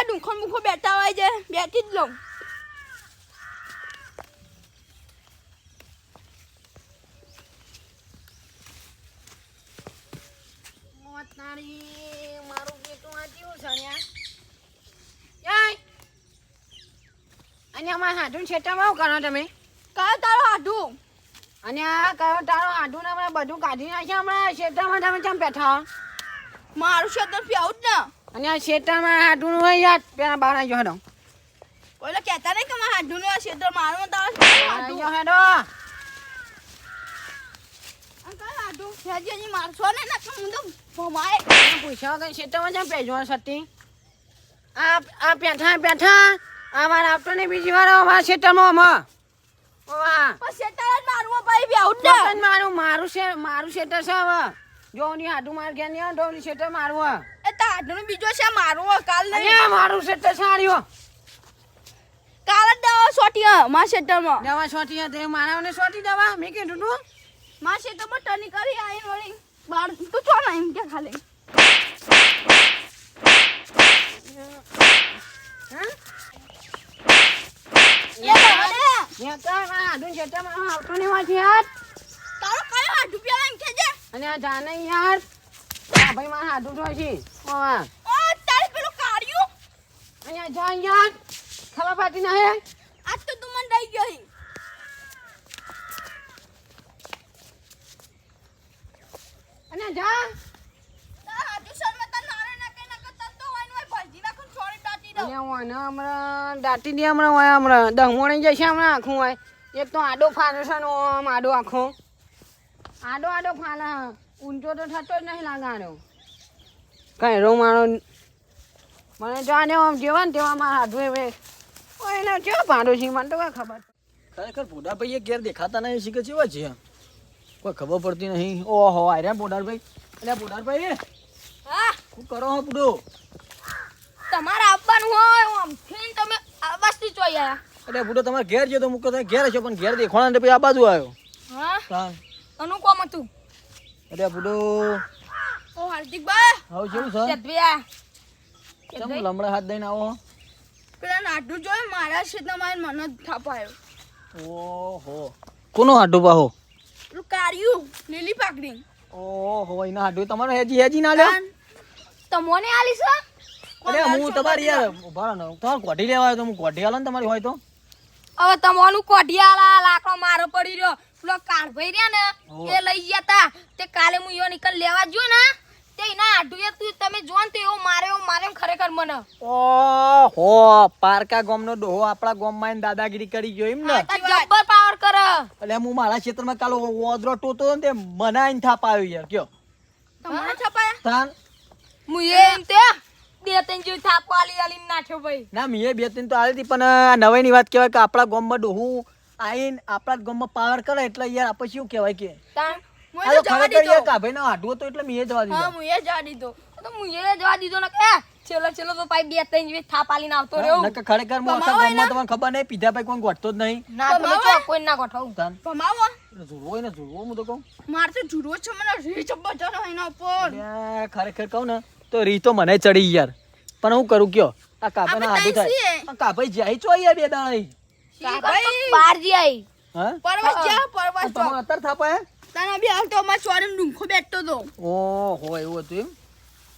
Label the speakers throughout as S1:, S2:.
S1: ડુંખો મુખો બેઠા હોય છે બેઠી જ લઉં
S2: મારું બેટું આ કેવું છે અને અમારા હાડું છેટામાં શું કરો તમે
S1: કયો તારો હાડું
S2: અને આ કયો તારો હાડું ને હમણાં બધું કાઢી નાખ્યા હમણાં શેટામાં તમે કેમ બેઠા
S1: મારું ક્ષેત્ર પ્યાવું જ ને
S2: અને આ શેટામાં હાડું હોય યાર પેલા બહાર આવી હેડો
S1: કોઈને કહેતા નહીં કે મારા હાડું નું ક્ષેત્ર મારું તારો
S2: આવી હેડો
S1: હાડું હજી મારશો ને ના હું તો ભમાય
S2: પૂછ્યો કે શેટામાં કેમ પહેજો સતી આ બેઠા આ વાર આવતો ને બીજી વાર અમારા શેટામાં વાહ
S1: ક્ષેત્ર જ મારું ભાઈ પ્યાવું જ ને
S2: મારું શેટર છે હવે જો ની હાડું માર ગયા ને ડોની શેટર મારવું
S1: એ તો હાડું બીજો છે મારું કાલ
S2: અને
S1: નહીં
S2: મારું શેટર સાર્યો
S1: કાલ જ દવા સોટી મારા ક્ષેત્રમાં
S2: દવા છોટી હતી મારાને છોટી દવા મેં કીધું તું
S1: મારા ક્ષેત્રમાં ટની કરી આઈ વળી બાર તું ચો ના એમ કે ખાલી એ
S2: ને કાય મારા હાડું શેટરમાં આવતો ને વાંચી યાર
S1: તારો કયો હાડું પેલા એમ કે છે
S2: અને આ જાને યાર આ ભાઈ મારા હાડું તો છે ઓવા
S1: ઓ તારે પેલું કાઢ્યું
S2: અને આ જા યાર ખબર પાટી ના હે
S1: આજ તો તું મને દઈ ગયો
S2: અને જા
S1: તારા હાડું શર્મા તાર નારે ના કે ના કરતા તો વાઈન વાઈ ભરજી નાખું છોડી દાટી દો
S2: અને હું હમણાં દાટી દે હમણાં દહમોણી જશે હમણાં આખું હોય એક તો આડો ફાનો છે નો આમ આડો આખો આડો ફાલા ઊંચો તો થતો જ નહીં લાગાડો કઈ રો મારો મને જાણે આમ જેવા ને તેવા મારા હાથું હવે એને કેવો ભાડો છે મને તો કઈ ખબર
S3: ખરેખર બોડાભાઈ ઘેર દેખાતા નહીં શીખે છે છે કોઈ ખબર પડતી નહીં ઓહો આર્યા બોડારભાઈ એટલે બોડારભાઈ
S1: હા
S3: શું કરો હો બુડો
S1: તમારે આવવાનું હોય આમથી તમે આ બસથી જોઈ આયા
S3: એટલે બુડો તમારે ઘેર ગયો તો મૂકો તમે ઘેર હશો પણ ઘેર દેખવાના ને પછી આ બાજુ આવ્યો
S1: હા
S3: હા
S1: અનું કોમ હતું
S3: એટલે બુડો
S1: ઓ હાર્દિકભાઈ
S3: આવું કેવું છે
S1: ચેતવ્યા
S3: ચમ લમડા હાથ દઈને આવો
S1: પેલા નાટું જોઈ મારા ક્ષેત્રમાં મને જ થાપાયો
S3: ઓહો કોનો હાડો પાહો
S1: પેલું કાર્યું લીલી પાકડી
S3: ઓહો એના હાડો તમારો હેજી ના લ્યો
S1: તમોને આલી છે
S3: અરે હું તમારી યાર ઉભા રહો ને તમારે કોઠી લેવા આવ્યો તો હું કોઠી આલો ને તમારી હોય તો
S1: હવે તમોનું કોઢિયાલા લાકડો મારો પડી રહ્યો પેલો કાળભાઈ રહ્યા ને એ લઈ ગયા તા તે કાલે હું યો નીકળ લેવા જો ને તે એના આઢુએ તું તમે જો ને તો એવો મારે ખરેખર મને
S3: ઓહો પારકા ગામનો ડોહો આપણા ગામમાં આઈને દાદાગીરી કરી ગયો એમ ને
S1: જબ્બર પાવર કરે
S3: એટલે હું મારા ક્ષેત્રમાં કાલો ઓદરો ટોતો ને તે મને આઈને થાપ આવ્યો યાર કયો
S1: તમને છપાયા
S3: તાન
S1: હું એમ તે બે ત્રણ જેવી થાપો આલી નાખ્યો ભાઈ
S3: ના મીએ બે ત્રણ તો આવી હતી પણ નવાઈની વાત કહેવાય કે આપણા ગામમાં ડોહું આઈને આપણા જ ગામમાં પાવર કરે એટલે યાર આપણે શું કહેવાય કે
S1: તાન હું
S3: આ તો
S1: જવા
S3: ખરેખર
S1: દીધો
S3: યાર કાભાઈનો હાડવો તો એટલે મીએ જવા દીધો
S1: હા હું એ જવા દીધો તો હું એ જવા દીધો ને કે છેલ્લો તો પાઈ બે ત્રણ જેવી થાપ આલીને આવતો રહ્યો
S3: નકર ખરેખર હું આખા ગામમાં તમને ખબર નહીં પીધા ભાઈ કોઈ ગોઠતો જ નહીં
S1: ના તમે ચો કોઈ ના ગોઠવું
S3: તાન
S1: ભમાવો
S3: જુરવો હોય ને જુરવો હું તો કહું
S1: માર તો જુડવો છે મને રીચ બજાર એના ઉપર
S3: અલ્યા, ખરેખર કહું ને તો રી તો મને ચડી યાર પણ હું કરું કયો આ કાભાઈના હાડું થાય આ કાભાઈ જાય ચો યાર બે દાણા
S1: ભાઈ બાર જી આઈ
S3: હા
S1: પરવાસ જા પરવાસ
S3: તમે અત્યારે થાપાય
S1: તને બી આવતો માં ચોરમ ડુંખો બેઠતો તો
S3: ઓહો એવું હતું એમ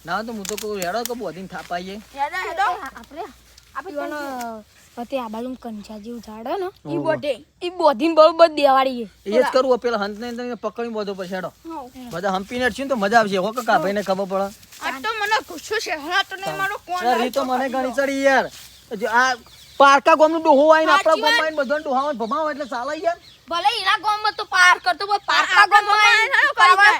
S3: ના તો હું તો કહું હેડો કે બોધીને થાપાઈએ
S1: હેડા હેડો
S4: આપણે પતે આ બાજુ કંચા જેવું ઝાડ હે ને
S1: ઈ બોધીન બરોબર દેવાડી
S3: એ જ કરવું પેલા હંતને પકડી બધો પછી હેડો બધા હંપીને છે ને તો મજા આવશે હો કે કાભાઈને ખબર પડે
S1: આ તો મને ગુસ્સો છે હરા તો નહીં મારો કોણ
S3: યાર રી તો મને ઘણી ચડી યાર જો આ પારકા ગામનું ડોહો આવીને આપણા ગામમાં આવીને બધાને ડોહામાં ભમાવો એટલે ચાલે યાર
S1: ભલે એના ગામમાં તો પાર કરતો પણ પારકા ગામમાં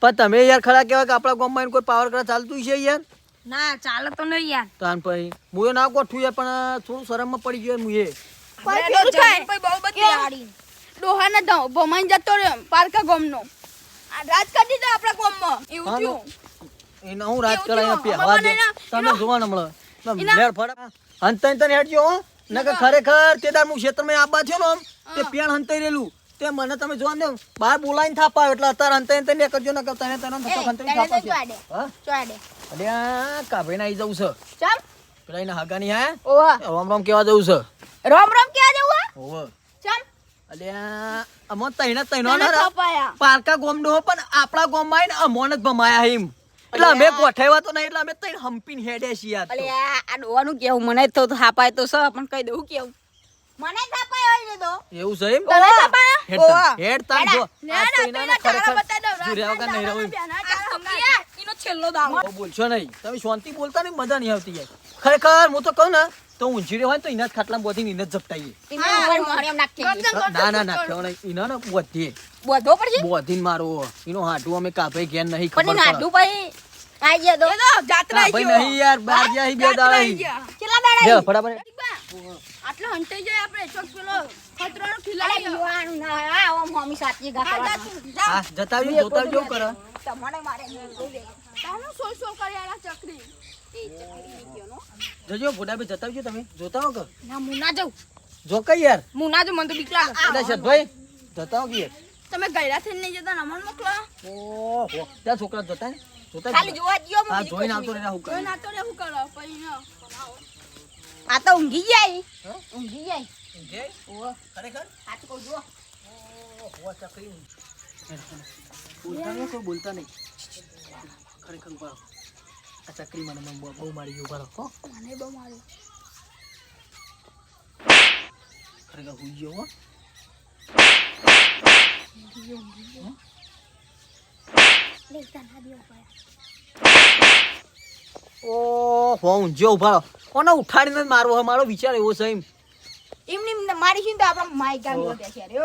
S3: પણ તમે યાર ખરા કહેવાય કે આપણા ગામમાં આવીને કોઈ પાવર કરે ચાલતું છે યાર
S4: ના ચાલે તો નહીં યાર
S3: તાન પછી હું ના ગોઠવું યાર પણ થોડું શરમમાં પડી ગયો હું એ
S1: પણ પેલું થાય બહુ બધી આડી ડોહાના ભમાઈ જતો રે પારકા ગામનો આ રાજ કરી દીધો આપણા ગામમાં એવું થયું
S3: એને હું રાજ કરાય પહેવા દે તમે જોવા ને હમણાં લેર ફડા હંતાઈ તને હેડજો હો નકર ખરેખર તે દાર હું ક્ષેત્રમાં આબા થયો ને આમ તે પેણ હંતાઈ રેલું તે મને તમે જોવા દે બહાર બોલાઈને થાપાવ એટલે અત્યારે હંતાઈ તને કરજો નકર તને હંતાઈ થાપા છે હા
S1: ચોડે
S3: અરે આ કાભાઈને આવી જવું છે
S1: ચાલ
S3: પેલા એના હાગાની હે
S1: ઓવા
S3: રામ રામ કેવા જવું છે
S1: રામ રામ ક્યાં જવું હે?
S3: ઓવે
S1: ચમ
S3: અલ્યા અમો તઈના તઈનો
S1: તને
S3: ના
S1: થપાયા.
S3: પારકા ગોમડો હો પણ આપણા ગોમમાં આઈને અમોન જ ભમાયા હિમ એટલે અમે ગોઠવ્યા તો નહીં એટલે અમે તઈ હંપીને હેડે છીએ આજ તો.
S2: અલે આ ડોવાનું કેવું મને તો થાપાય તો સ પણ કહી દઉં કેવું
S1: મને થપાય હોય તો
S3: એવું છે એમ
S1: તને થપાયા?
S3: હેડ
S2: ઓવા.
S3: તન, હેડ તન જો
S1: ના,
S3: આજ તો
S1: ના,
S3: એનાને
S1: પેલા
S3: ખરેખર
S1: તારા બતાવી દઉં.
S3: જુર્યા વગર નહીં રહું એમ.
S1: એનો છેલ્લો દાવો
S3: બહુ બોલશો નહીં તમે શાંતિ બોલતા નહીં મજા નહીં આવતી યાર ખરેખર હું તો કહું ને તો ઊંઝી રહ્યો હોય ને તો એના જ ખાટલામાં બોધીને એને જ ઝપટાઈએ
S2: એના ઉપર મોરે એમ નાખી દઈએ.
S3: ના ના ના કેવો નહીં એના ને બોધીએ
S2: બોધો પડશે
S3: બોધીને મારો એનો હાડું અમે કાભાઈ ઘેર નહીં
S2: પણ
S3: ખબર
S2: એ નાડું ભાઈ આઈ ગયા તો
S1: જાત્રા
S3: ભાઈ નહીં યાર બહાર ગયા હી બે દાડા હી.
S1: કેટલા
S3: લે,
S1: દાડા
S3: ફટાફટ
S1: આટલો હંતાઈ જાય આપણે ચોક પેલો ખતરાનો
S2: અરે
S1: ખીલાડી ગયો.
S2: યુવાનું ના આ ઓમ મમ્મી સાચી ગા
S1: હા, જા
S2: કરવાનું.
S1: તું, જા.
S3: હા જતાવજો જોતા કેવું કરે
S2: તમને મારે
S1: તાનું સોલ સોલ કરી આલા ચકરી.
S3: જજો ફોટાભાઈ જતાવજો તમે જોતા હો કે
S1: ના હું ના જાઉં.
S3: જો કઈ યાર
S1: હું ના જાઉં, મને તો બીક લાગે.
S3: એટલે શરદભાઈ જતા હો કે યાર
S1: તમે ગયડા થઈને નહીં જતા ને અમને મોકલો.
S3: ઓહો ત્યાં છોકરા જતા ને જોતા જ
S2: ખાલી
S3: ને.
S2: જોવા જ્યો
S3: હા જોઈને આવતો રહેના હું
S1: કોઈ
S3: કરે
S1: ના તો રે હું કરો પછી ન.
S2: આ તો ઊંઘી જાય
S3: હા?
S2: ઊંઘી જાય
S3: જય ખરેખર
S2: સાચું કહું જો
S3: ઓહો ચકરી બોલતા નહીં કોઈ બોલતા નહીં ખરેખર ઉભા રહો આ ચકરી મને બહુ મારી ગઈ ઉભા રહો હો
S1: મને બહુ માર્યો.
S3: ખરેખર હુઈ ગયો હો ઓહો ઊંઝો ઉભા રહો કોને ઉઠાડીને જ મારવો હે મારો વિચાર એવો છે એમ
S2: એમની મારી છે ને તો આપણા માઈ ગામ
S3: ઓહ.
S2: વધે છે રે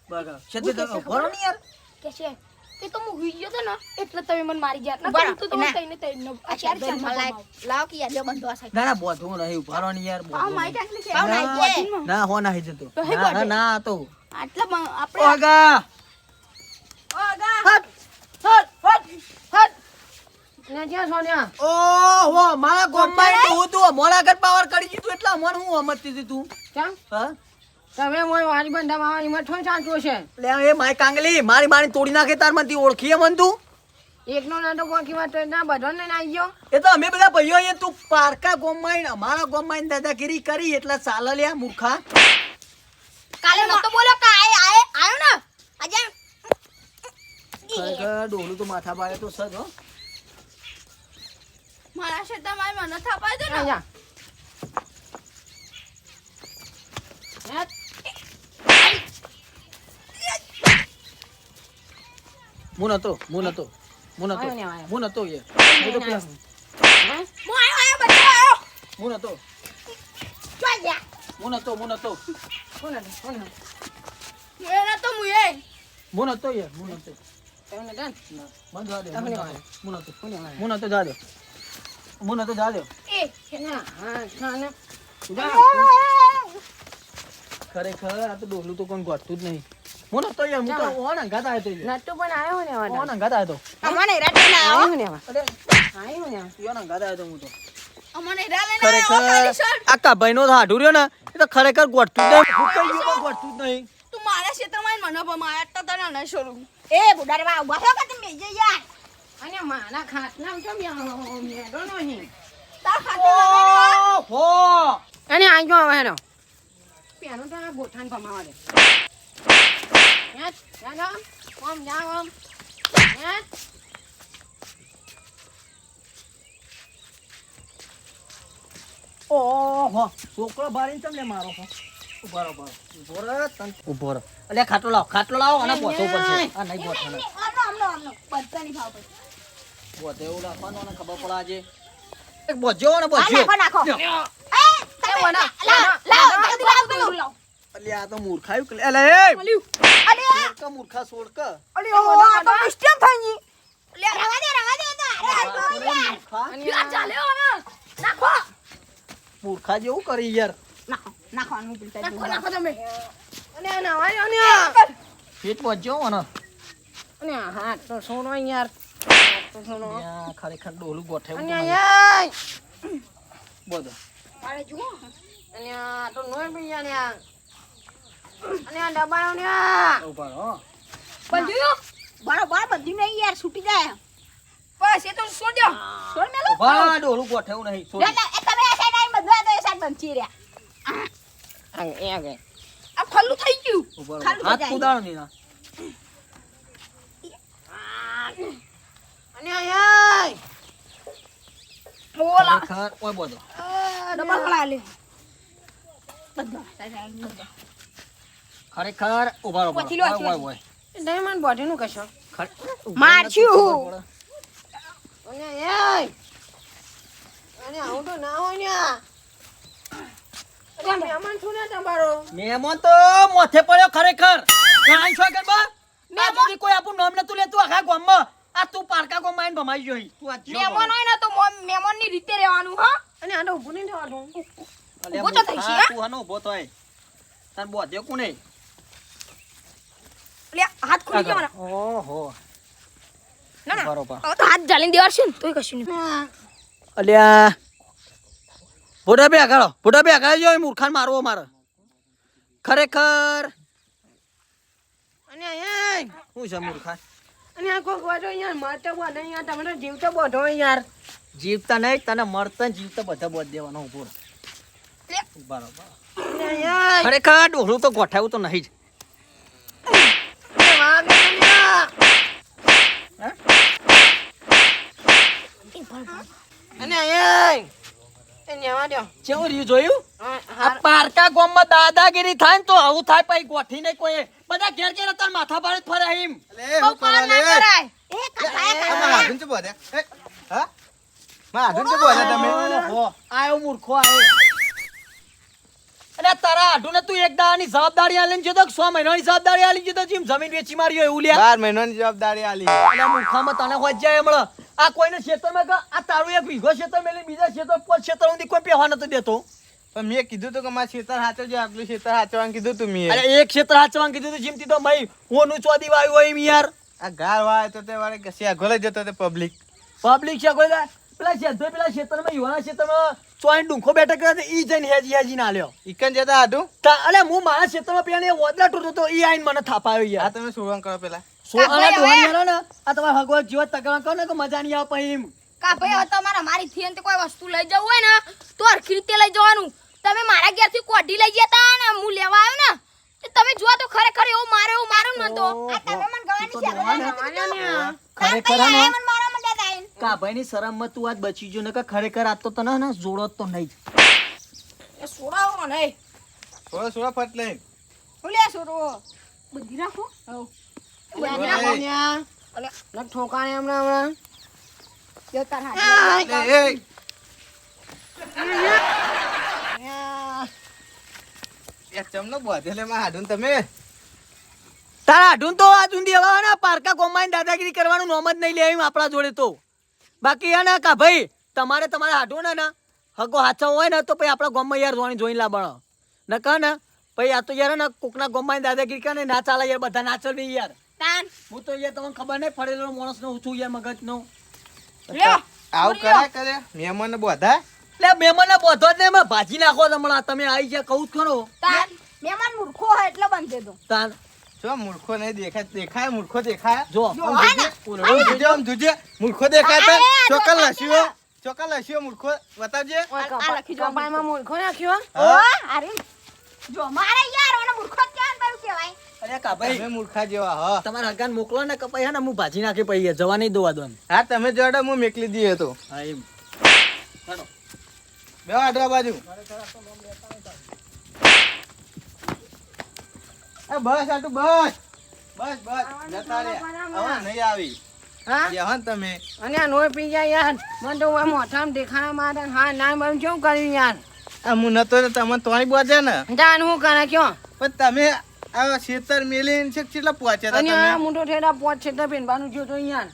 S3: બરાબર શબ્દ ભરો નહીં યાર
S1: કે છે એ તો હું હુઈ ગયો તો ને એટલે તમે મને મારી ગયા ના
S2: બરાબર.
S1: તો તમે
S2: ના.
S1: તઈને તઈને
S2: આ ચાર ચાર લાવ કે યાર જો બંધો આ સાઈડ
S3: ના ના બોધવો નહીં ઉભા રહો નહીં યાર
S1: આ
S3: બોધવો
S1: મારી
S3: નહીં.
S1: ટાંકલી છે.
S2: ભાવ
S3: ના,
S2: નાઈ છે.
S3: ના હો નહીં જતો
S1: તો હે
S3: ના ના
S1: બોધે.
S3: ના આ તો
S1: આટલા
S3: ઓ
S1: આપણે
S3: આગા
S1: ઓગા
S2: હટ હટ હટ ને જ્યાં સોન્યા
S3: ઓહો મારા ગોમમાં તો હું તું મોલા ઘર પાવર કરી દીધું એટલે મન હું સમજતી હતી તું
S2: કેમ
S3: હા
S2: તમે મોય વારી બંધા માવાની માં થોડું ચાલતું છે
S3: લે એ માય કાંગલી મારી મારી તોડી નાખે તાર માંથી ઓળખીએ મન તું
S2: એકનો નાટો બાકી વાત ના બધો ને આવી ગયો
S3: એ તો અમે બધા ભાઈઓ અહીંયા તું પારકા ગોમમાં આવીને અમારા ગોમમાં આવીને દાદાગીરી કરી એટલે ચાલે લ્યા મૂર્ખા
S1: કાલે નતો બોલો કે આયો ને આજે
S3: ખરેખર ડોલું તો માથા પાડે તો સજ હો
S1: મારા શેતામાં મને થાપાય દે ને
S2: આજા હેટ
S3: હું નતો
S2: આયો ને આયો.
S3: હું નતો યાર હું તો પેલા
S2: હે
S1: હું આયો બધો આયો
S3: હું નતો
S1: ચાલ જા
S3: હું નતો
S2: કોણ હતો
S1: હું એના તો મુએ
S3: હું નતો યાર હું નતો
S2: તમને ડન
S3: મન જા દે
S2: તમને
S3: હું નતો
S2: કોને વાય
S3: હું નતો જા દે હું નતો જા દે
S1: એ
S2: ના હા ખાને જા
S3: ખરેખર આ તો ડોલું તો કોઈ ગોઠતું જ નહીં હું નતો યાર હું તો ઓન અંગાત આવ્યો તો યાર.
S2: નટુ પણ આવ્યો ને
S3: ઓન
S2: વાડા
S3: અંગાત આવ્યો તો
S2: અમને રાતે ના આવ્યો ને
S3: અરે
S2: આવ્યો ને
S3: યો ને અંગાત આવ્યો તો હું તો
S1: અમને રા લઈને આયો
S3: ખરેખર
S1: ખાલી સર
S3: આ કાભાઈનો તો હાડું રહ્યો ને એ તો ખરેખર ગોઠતું જ નહીં હું કઈ ગયું પણ ગોઠતું જ નહીં
S1: તું મારા શેતામાં મને ભમાયા તો તને ન છોડું
S2: એ બુડારે બા ઉભા થો કે તમે બેજે યાર અને માના ખાટલા તો મેડો નહીં
S1: તાર ખાતે લગાડવા
S3: ઓહો
S2: અને આજો આવે હેનો પેનો તો આ ગોઠાન ભમાવા દે હેટ જાનો ઓમ જાવ ઓમ હેટ
S3: ઓહો છોકરો બારીને ચમ લે મારો હો ઉભો રહો ઉભો રહો અલે ખાટલો લાવો અને પોતો ઉપર છે આ નહીં પોતો ને
S1: આમનો બધાની ભાવ પર
S3: પોતે એવું રાખવાનો અને ખબર પડે આજે એક બોજો ને
S2: આ
S3: બોજો
S2: નાખો નાખો
S1: એ વના લાવ જલ્દી લાવ પેલું લાવ
S3: અલે આ તો મૂર્ખાયું કે અલે એ
S1: અલે
S3: છોડ કે મૂર્ખા છોડ કે
S1: અલે ઓ આ તો મિસ્ટેક થઈ ગઈ લે રવા દે
S3: મૂર્ખા
S1: યાર ચાલે હવે નાખો
S3: મૂર્ખા જેવું કરી યાર
S2: નાખો નાખવાનું પીતા
S1: નાખો તમે
S2: અને નવાય અને
S3: પેટ બોજો ને
S2: અને હાથ તો સોનો યાર હાથ તો સોનો
S3: યા ખરેખર ડોલું ગોઠેવું
S2: અને યાર
S3: બોલો
S1: મારે જુઓ
S2: અને આ તો નોય પૈયા ને અને આ ડબ્બાનો ને આ
S3: ઉભા રહો
S1: બધું
S2: બરોબર બધું નહીં યાર છૂટી જાય
S1: બસ એ તો છોડ દો. છોડ મેલો.
S3: વાહ ડોલું ગોઠવું નહીં
S2: લે, લે, એ તમે આ સાઈડ આવીને બધું આ તો એ સાઈડ બંધી રહ્યા. એ આગળ.
S1: આ ખલ્લું થઈ ગયું.
S3: ઉભો રહો.
S2: ખાલી
S3: હાથ
S2: થઈ જાય.
S3: કુદાડો નહીં ના.
S2: અને આય.
S1: ઓલા
S3: ખરેખર ઓય બોલો.
S1: ડબલ ખલા લે.
S3: ખરેખર ઉભા રહો,
S1: પછીલો,
S3: ઓય, ઓય, ઓય.
S2: નહીં મને બોડીનું કશો.
S1: મારશું.
S2: અને આય. અને આવું તો ના હોય ને આ. અરે મહેમાન છું ને તમારો.
S3: મહેમાન તો મોથે પડ્યો ખરેખર. કાંઈ છો કે બા? આ સુધી કોઈ આપણું નામ નતું લેતું આખા ગામમાં. આ તું પારકા ગામમાં આવીને ભમાઈ ગયો અહીં. તું આ જ્યો
S1: મહેમાન હોય ને તો મહેમાનની રીતે રહેવાનું હા.
S2: અને આને ઊભું નહીં થવાનું.
S3: અલ્યા
S1: ઊભો તો થઈ
S3: મૂર્ખા,
S1: છે,
S3: તું આનો ઊભો થાય. તને બોધ્યો કોને?
S1: લે હાથ ખુલી ગયો મારા.
S3: ઓહો.
S1: ના ના
S3: બરોબર.
S1: હવે તો હાથ જાલીને દેવાડશે ને તોય કશું નહીં.
S3: અલ્યા ભોડા બે આગળ જો મૂર્ખાને મારવો મારે ખરેખર.
S2: અને આય.
S3: શું છે મૂર્ખા?
S2: અને આ કોક વાજો યાર મરતા બોધો યાર તમે તો જીવતો બોધો યાર.
S3: જીવતા નહીં, તને મળતા ને જીવતા બધા બોધ દેવાનો. ઉભો રહો.
S1: લે.
S3: બરોબર.
S2: અને આય.
S3: ખરેખર ડોહલું તો ગોઠાવું તો નહીં જ.
S2: અરે વાગે ને યાર. અને આય. એ નેવા દ્યો.
S3: કેવું રહ્યું જોયું?
S2: હા,
S3: આ
S2: હા.
S3: પારકા ગામમાં દાદાગીરી થાય ને તો આવું થાય, પછી ગોઠી નહીં કોઈ. બધા ઘેર ઘેર તાર માથા ભારે જ ફરે એમ.
S1: બહુ કામ ના કરાય.
S3: ઓહો, આયો મૂર્ખો આયો. અરે તારા આઢુને તું એક દાડાની જવાબદારી આલીને જતો કે 100 મહિનાની જવાબદારી આલી જતો જેમ જમીન વેચી માર્યો એવું લ્યા.
S5: 12 મહિનાની જવાબદારી આલી.
S3: અલ્યા મૂર્ખામાં તને હોજ જાય હમણાં. આ કોઈને ખેતરમાં કે આ તારું એક વીઘો ખેતર મેલી બીજા ખેતર 5 ખેતર સુધી કોઈ પહેવા નતો દેતો.
S5: પણ મેં કીધું તું કે મારા ખેતર હાચવજો, આટલું ખેતર હાચવવાનું કીધું તું મેં.
S3: અરે એક ખેતર હાચવાનું કીધું તું જીમતી તો મય હોનું ચોદી વાયું હોય એમ યાર.
S5: આ ગાળ વાય તો તે વાળે કે શેઘોલે જતો તે પબ્લિક.
S3: પબ્લિક છે કોઈ પેલા શેધો પેલા ખેતરમાં યુવાના ખેતરમાં ચોઈન ડુંખો બેઠા કરે ઈ જઈને હેજી ના લ્યો.
S5: ઈકન જતા હાડું.
S3: અલે હું મારા ખેતરમાં પેલા એ વોદલા ટૂટતો તો ઈ આઈને મને થાપાયો
S5: આ
S3: યાર.
S5: તમે સુવણ કરો પેલા.
S3: સોના ડોહાની યાર ને આ તમારા હગવા જીવત તકવા કરો ને કે મજા નહીં આવે પછી એમ.
S1: કા ભાઈ હવે તમારા મારી થી કોઈ વસ્તુ લઈ જવું હોય ને તો હરખી રીતે લઈ જવાનું. તમે મારા ઘેરથી કોઢી લઈ ગયા તા ને હું લેવા આવ્યો ને તે તમે જોવા તો ખરેખર એવું માર્યો ન તો. આ તમે મને ગવાની છે
S3: ખરેખર હે ને
S1: મને મારવા માંડ્યા તા એને.
S3: કા ભાઈની શરમમાં તું આજ બચી ગયો ને કે ખરેખર આ તો તને ને જોડો જ તો નહીં જ.
S1: એ સોડાવો નહીં.
S5: થોડો સુવા ફટ લઈને.
S1: હું લે સોડો. બધી રાખો.
S2: બધી રાખો ન્યા. અલે ન ઠોકાણે હમણાં.
S1: જો તાર હાથ.
S5: એ એ ચમનો બોધે લે માં હાડું તમે.
S3: તારા આઢું તો આ જુંદી હવા ને પારકા ગોમાઈને દાદાગીરી કરવાનું નોમ જ નહીં લે એમ આપણા જોડે તો. બાકી હે ને કા ભાઈ તમારે તમારા આઢું ને હગો હાચો હોય ને તો પછી આપણા ગામમાં યાર જોઈને લાવવાનો ન કહે ને પછી આ તો યાર ને કોકના ગામમાં દાદાગીરી કરે ને ના ચાલે યાર બધા નાચલ નહીં યાર.
S1: તાન
S3: હું તો યાર તમને ખબર નહીં પડેલો માણસ નો છું યાર મગજ નો.
S1: લ્યો.
S5: આવું કરે મહેમાન બોધા.
S3: એટલે મહેમાન બોધો જ ને એમાં ભાજી નાખો હમણાં તમે આવી ગયા કહું જ ખરો.
S1: તાન મહેમાન મૂર્ખો હોય એટલે બંધે તો.
S3: તાન
S5: જો મૂર્ખો નહીં દેખાય મૂર્ખો દેખાય.
S3: જો
S5: આમ જોજે, આમ જોજે. મૂર્ખો દેખાય તો ચોકલ લસ્યો મૂર્ખો બતાવજે.
S1: આ લખી જો.
S2: કપાળમાં મૂર્ખો નાખ્યો.
S1: ઓ અરે જો મારે યાર ઓને મૂર્ખો જ કહેવાય.
S3: અરે કા ભાઈ
S5: તમે મૂર્ખા જેવા હા.
S3: તમારા હગાન મોકલો ને કપાઈ હે ને હું ભાજી નાખી પછી જવા નહીં દોવા દો.
S5: હા તમે જોડે હું મેકલી દીધો હતો.
S3: હા એમ
S5: બે આડવા બાજુ. એ બસ આટું બસ જતા રે. હવે નહીં આવી.
S2: હા
S5: બેહો ને તમે.
S2: અને આ નોય પી જાય યાર. મને તો મોઢામાં દેખાડા મારે હા ના મને શું કર્યું યાર.
S5: આ હું નતો તો તમે તોય બોજે ને.
S2: જાન હું કરે કયો.
S5: પણ તમે આ ખેતર મેલીને છે કેટલા પહોંચ્યા
S2: અને
S5: હતા
S2: આ
S5: તમે?
S2: મોટો થયેલા પોચ છે પેનવાનું જો તો યાર.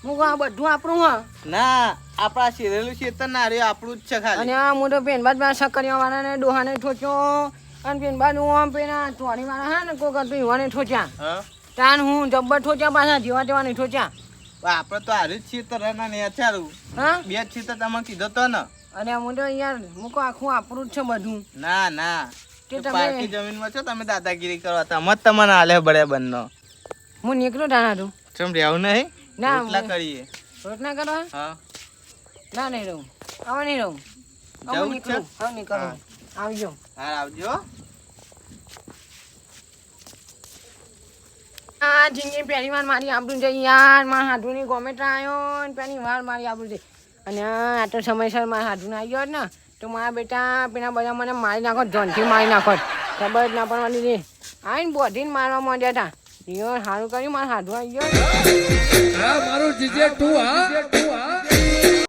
S2: હું કહું આ બધું આપણું હા.
S5: ના આપણા શેરેલું ખેતર ના રહ્યું આપણું જ છે ખાલી.
S2: અને આ મોટો પેનબાદ માં સકરિયા વાળાને ડોહાને ઠોચ્યો અને પેનબાદ હું આમ પેલા ચોરી વાળા હા ને કોક હતું યુવાને ઠોચ્યા.
S5: હા
S2: તાન હું જબ્બર ઠોચ્યા પાછા જેવા તેવાને ઠોચ્યા.
S5: આપડે તો હારું જ ખેતર ના ને ચારું
S2: હા
S5: બે જ ખેતર તમે કીધો તો ને.
S2: અને આ મોટો યાર મૂકો આખું આપણું જ છે બધું.
S5: ના
S2: તે
S5: તો
S2: તમે-
S5: પારકી જમીનમાં છો તમે દાદાગીરી કરવા તમે જ તમને હાલે બળે બંને.
S2: હું નીકળું તાના તું
S5: ચમ રહેવું નહીં
S2: ના
S5: રોટલા
S2: હું-
S5: કરીએ.
S2: રોટના કરો હે?
S5: હા
S2: ના નહીં રહું હવે નહીં રહું હવે
S5: જવું જ
S2: નીકળું
S5: છે?
S2: હવે નીકળું
S5: હા.
S2: આવજો
S5: હા આવજો
S2: આ જિંદગી પહેલી વાર મારી આબરૂ છે યાર મારા હાથુની કોમેન્ટ આવ્યો ને પહેલી વાર મારી આબરૂ છે અને આ તો સમયસર મારા હાથું આવી ગયો ને તો મારા બેટા પેલા બધા મને મારી નાખો જોનથી મારી નાખો ખબર જ ના પડવાની રે આવીને બોધીને મારવા માંડ્યા હતા સારું કર્યું મારા હાથું આવી ગયો
S6: મારું જીજે તું હા